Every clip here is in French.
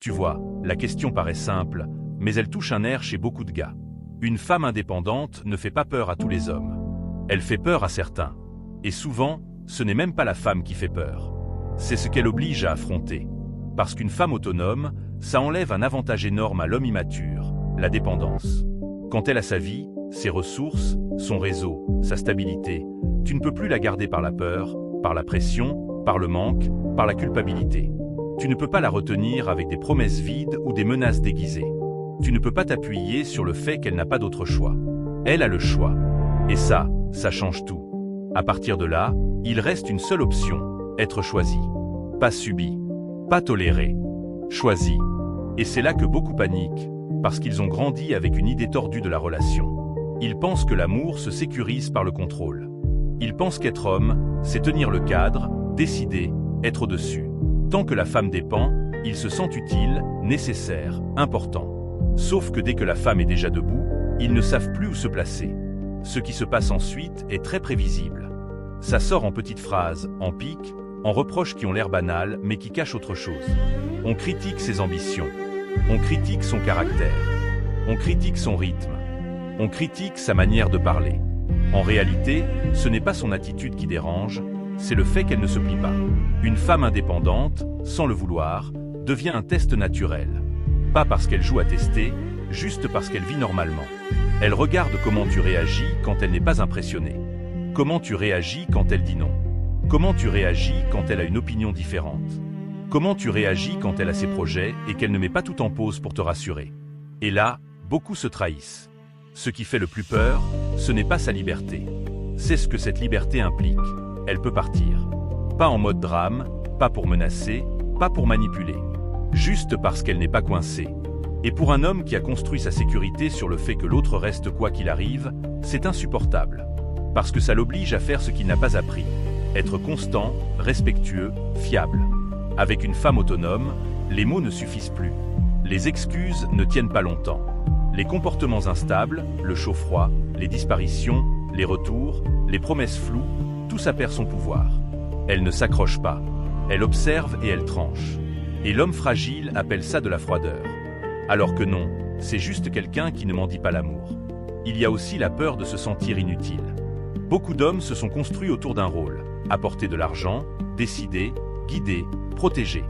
Tu vois, la question paraît simple, mais elle touche un nerf chez beaucoup de gars. Une femme indépendante ne fait pas peur à tous les hommes. Elle fait peur à certains. Et souvent, ce n'est même pas la femme qui fait peur. C'est ce qu'elle oblige à affronter. Parce qu'une femme autonome, ça enlève un avantage énorme à l'homme immature, la dépendance. Quand elle a sa vie, ses ressources, son réseau, sa stabilité, tu ne peux plus la garder par la peur, par la pression, par le manque, par la culpabilité. Tu ne peux pas la retenir avec des promesses vides ou des menaces déguisées. Tu ne peux pas t'appuyer sur le fait qu'elle n'a pas d'autre choix. Elle a le choix. Et ça change tout. À partir de là, il reste une seule option, être choisi. Pas subi. Pas toléré. Choisi. Et c'est là que beaucoup paniquent, parce qu'ils ont grandi avec une idée tordue de la relation. Ils pensent que l'amour se sécurise par le contrôle. Ils pensent qu'être homme, c'est tenir le cadre, décider, être au-dessus. Tant que la femme dépend, ils se sentent utiles, nécessaires, importants. Sauf que dès que la femme est déjà debout, ils ne savent plus où se placer. Ce qui se passe ensuite est très prévisible. Ça sort en petites phrases, en piques, en reproches qui ont l'air banals mais qui cachent autre chose. On critique ses ambitions. On critique son caractère. On critique son rythme. On critique sa manière de parler. En réalité, ce n'est pas son attitude qui dérange, c'est le fait qu'elle ne se plie pas. Une femme indépendante, sans le vouloir, devient un test naturel. Pas parce qu'elle joue à tester, juste parce qu'elle vit normalement. Elle regarde comment tu réagis quand elle n'est pas impressionnée. Comment tu réagis quand elle dit non. Comment tu réagis quand elle a une opinion différente. Comment tu réagis quand elle a ses projets et qu'elle ne met pas tout en pause pour te rassurer. Et là, beaucoup se trahissent. Ce qui fait le plus peur, ce n'est pas sa liberté. C'est ce que cette liberté implique. Elle peut partir. Pas en mode drame, pas pour menacer, pas pour manipuler. Juste parce qu'elle n'est pas coincée. Et pour un homme qui a construit sa sécurité sur le fait que l'autre reste quoi qu'il arrive, c'est insupportable. Parce que ça l'oblige à faire ce qu'il n'a pas appris. Être constant, respectueux, fiable. Avec une femme autonome, les mots ne suffisent plus. Les excuses ne tiennent pas longtemps. Les comportements instables, le chaud-froid, les disparitions, les retours, les promesses floues, tout ça perd son pouvoir. Elle ne s'accroche pas. Elle observe et elle tranche. Et l'homme fragile appelle ça de la froideur. Alors que non, c'est juste quelqu'un qui ne mendie pas l'amour. Il y a aussi la peur de se sentir inutile. Beaucoup d'hommes se sont construits autour d'un rôle. Apporter de l'argent, décider, guider, protéger.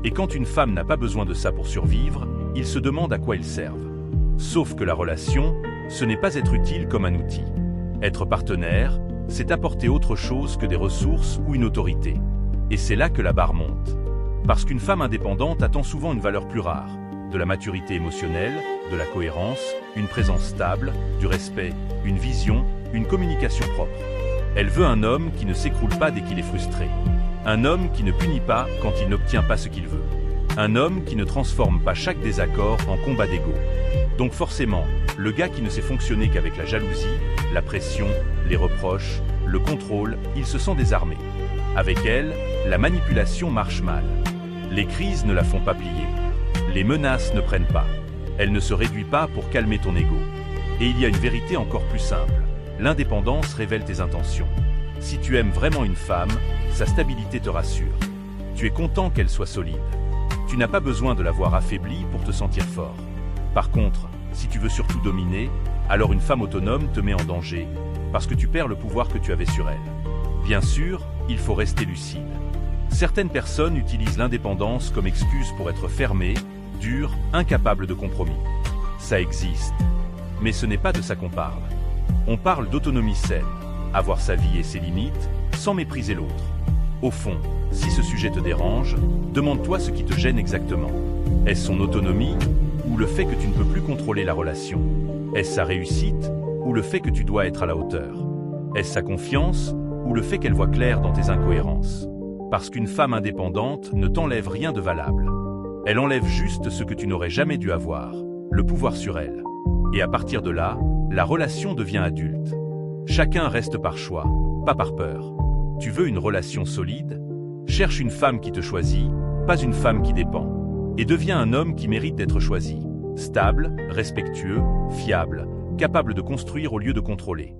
Et quand une femme n'a pas besoin de ça pour survivre, ils se demandent à quoi ils servent. Sauf que la relation, ce n'est pas être utile comme un outil. Être partenaire, c'est apporter autre chose que des ressources ou une autorité. Et c'est là que la barre monte. Parce qu'une femme indépendante attend souvent une valeur plus rare. De la maturité émotionnelle, de la cohérence, une présence stable, du respect, une vision, une communication propre. Elle veut un homme qui ne s'écroule pas dès qu'il est frustré. Un homme qui ne punit pas quand il n'obtient pas ce qu'il veut. Un homme qui ne transforme pas chaque désaccord en combat d'ego. Donc forcément, le gars qui ne sait fonctionner qu'avec la jalousie, la pression, les reproches, le contrôle, il se sent désarmé. Avec elle, la manipulation marche mal. Les crises ne la font pas plier. Les menaces ne prennent pas. Elle ne se réduit pas pour calmer ton ego. Et il y a une vérité encore plus simple. L'indépendance révèle tes intentions. Si tu aimes vraiment une femme, sa stabilité te rassure. Tu es content qu'elle soit solide. Tu n'as pas besoin de la voir affaiblie pour te sentir fort. Par contre, si tu veux surtout dominer, alors une femme autonome te met en danger, parce que tu perds le pouvoir que tu avais sur elle. Bien sûr, il faut rester lucide. Certaines personnes utilisent l'indépendance comme excuse pour être fermées, dures, incapables de compromis. Ça existe. Mais ce n'est pas de ça qu'on parle. On parle d'autonomie saine, avoir sa vie et ses limites, sans mépriser l'autre. Au fond, si ce sujet te dérange, demande-toi ce qui te gêne exactement. Est-ce son autonomie ou le fait que tu ne peux plus contrôler la relation? Est-ce sa réussite ou le fait que tu dois être à la hauteur? Est-ce sa confiance ou le fait qu'elle voit clair dans tes incohérences? Parce qu'une femme indépendante ne t'enlève rien de valable. Elle enlève juste ce que tu n'aurais jamais dû avoir, le pouvoir sur elle. Et à partir de là, la relation devient adulte. Chacun reste par choix, pas par peur. Tu veux une relation solide? Cherche une femme qui te choisit, pas une femme qui dépend. Et deviens un homme qui mérite d'être choisi. Stable, respectueux, fiable, capable de construire au lieu de contrôler.